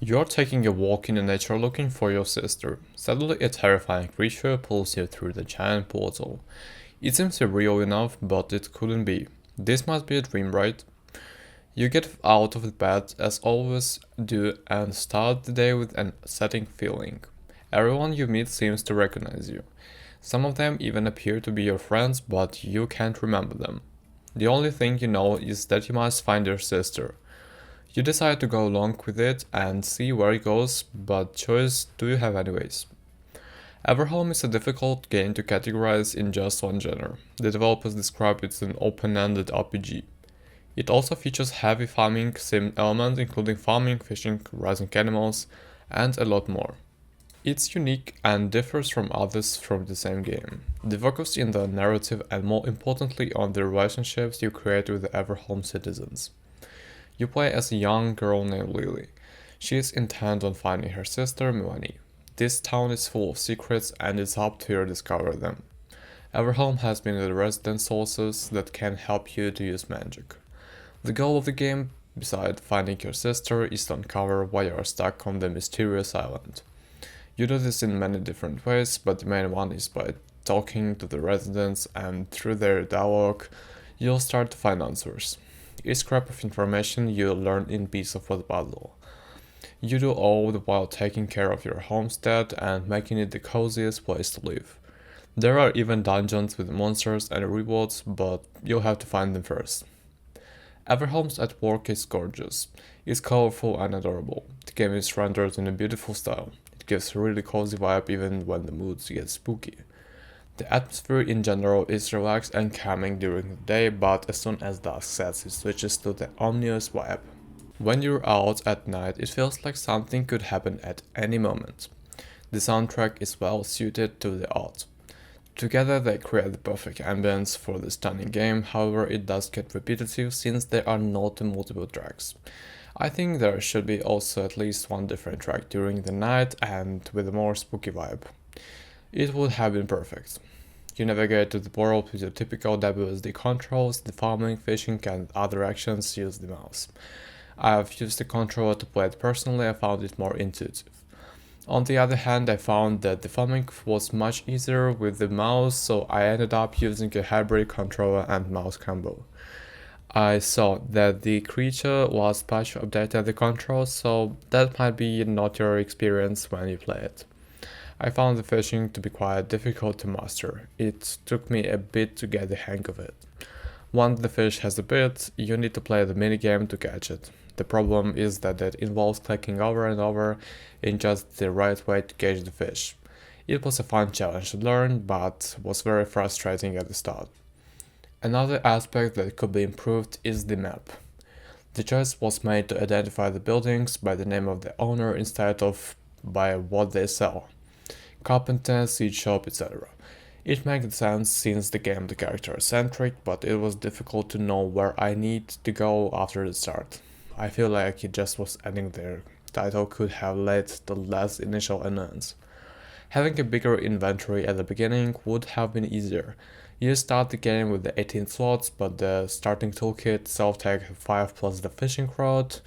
You're taking a walk in the nature looking for your sister. Suddenly, a terrifying creature pulls you through the giant portal. It seems real enough, but it couldn't be. This must be a dream, right? You get out of the bed, as always do, and start the day with an upsetting feeling. Everyone you meet seems to recognize you. Some of them even appear to be your friends, but you can't remember them. The only thing you know is that you must find your sister. You decide to go along with it and see where it goes, but choice do you have anyways? Everholm is a difficult game to categorize in just one genre. The developers describe it as an open-ended RPG. It also features heavy farming sim elements including farming, fishing, raising animals, and a lot more. It's unique and differs from others from the same game. They focus in the narrative and more importantly on the relationships you create with the Everholm citizens. You play as a young girl named Lilly. She is intent on finding her sister Melanie. This town is full of secrets and it's up to you to discover them. Everholm has many resident sources that can help you to use magic. The goal of the game, besides finding your sister, is to uncover why you are stuck on the mysterious island. You do this in many different ways, but the main one is by talking to the residents, and through their dialogue, you'll start to find answers. Each scrap of information you'll learn in piece of the puzzle. You do all the while taking care of your homestead and making it the coziest place to live. There are even dungeons with monsters and rewards, but you'll have to find them first. Everholm's artwork is gorgeous. It's colorful and adorable. The game is rendered in a beautiful style. It gives a really cozy vibe even when the moods get spooky. The atmosphere in general is relaxed and calming during the day, but as soon as dusk sets, it switches to the ominous vibe. When you're out at night, it feels like something could happen at any moment. The soundtrack is well suited to the art. Together they create the perfect ambience for the stunning game, however it does get repetitive since there are not multiple tracks. I think there should be also at least one different track during the night and with a more spooky vibe. It would have been perfect. You navigate to the world with your typical WSD controls, the farming, fishing and other actions use the mouse. I've used the controller to play it personally, I found it more intuitive. On the other hand, I found that the farming was much easier with the mouse, so I ended up using a hybrid controller and mouse combo. I saw that the creature was patch updated the controls, so that might be not your experience when you play it. I found the fishing to be quite difficult to master. It took me a bit to get the hang of it. Once the fish has a bit, you need to play the minigame to catch it. The problem is that it involves clicking over and over in just the right way to catch the fish. It was a fun challenge to learn, but was very frustrating at the start. Another aspect that could be improved is the map. The choice was made to identify the buildings by the name of the owner instead of by what they sell. Carpenter, seed shop, etc. It makes sense since the game is character-centric, but it was difficult to know where I need to go after the start. I feel like it just was adding there. Title could have led to less initial annoyance. Having a bigger inventory at the beginning would have been easier. You start the game with the 18 slots, but the starting toolkit itself takes 5 plus the fishing rod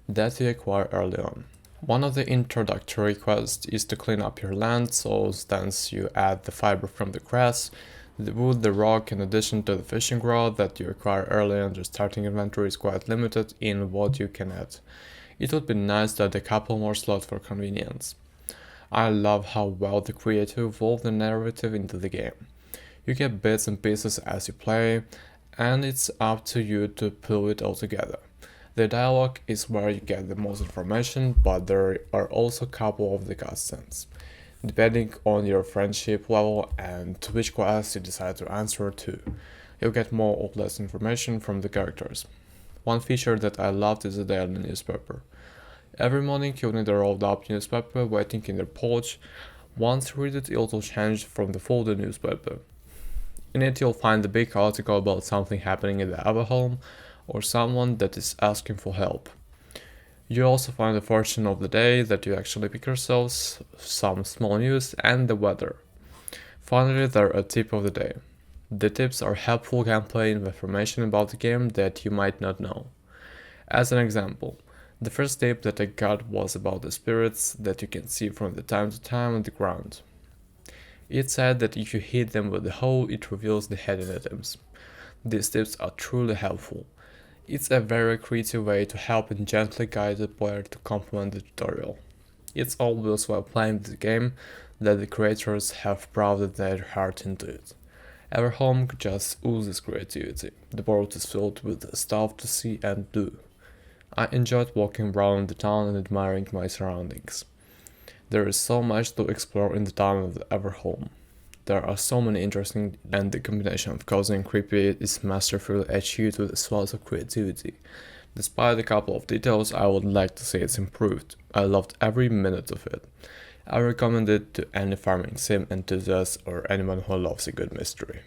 that you acquire early on. One of the introductory quests is to clean up your land, so thence you add the fiber from the grass, the wood, the rock, in addition to the fishing rod that you acquire early on. The starting inventory is quite limited in what you can add. It would be nice to add a couple more slots for convenience. I love how well the creator evolved the narrative into the game. You get bits and pieces as you play, and it's up to you to pull it all together. The dialogue is where you get the most information, but there are also a couple of the cutscenes. Depending on your friendship level and which quest you decide to answer to, you'll get more or less information from the characters. One feature that I loved is the daily newspaper. Every morning you'll need a rolled up newspaper waiting in your pouch. Once you read it, it'll change from the folder newspaper. In it you'll find a big article about something happening in the Everholm, or someone that is asking for help. You also find a fortune of the day that you actually pick yourselves, some small news, and the weather. Finally, there are a tip of the day. The tips are helpful gameplay information about the game that you might not know. As an example, The first tip that I got was about the spirits that you can see from the time to time on the ground. It said that if you hit them with the hoe, it reveals the hidden items. These tips are truly helpful. It's a very creative way to help and gently guide the player to complement the tutorial. It's obvious while playing the game that the creators have poured their heart into it. Everholm just oozes creativity. The world is filled with stuff to see and do. I enjoyed walking around the town and admiring my surroundings. There is so much to explore in the town of Everholm. There are so many interesting and the combination of cozy and creepy is masterfully achieved with a swath of creativity. Despite a couple of details, I would like to say it's improved. I loved every minute of it. I recommend it to any farming sim enthusiast or anyone who loves a good mystery.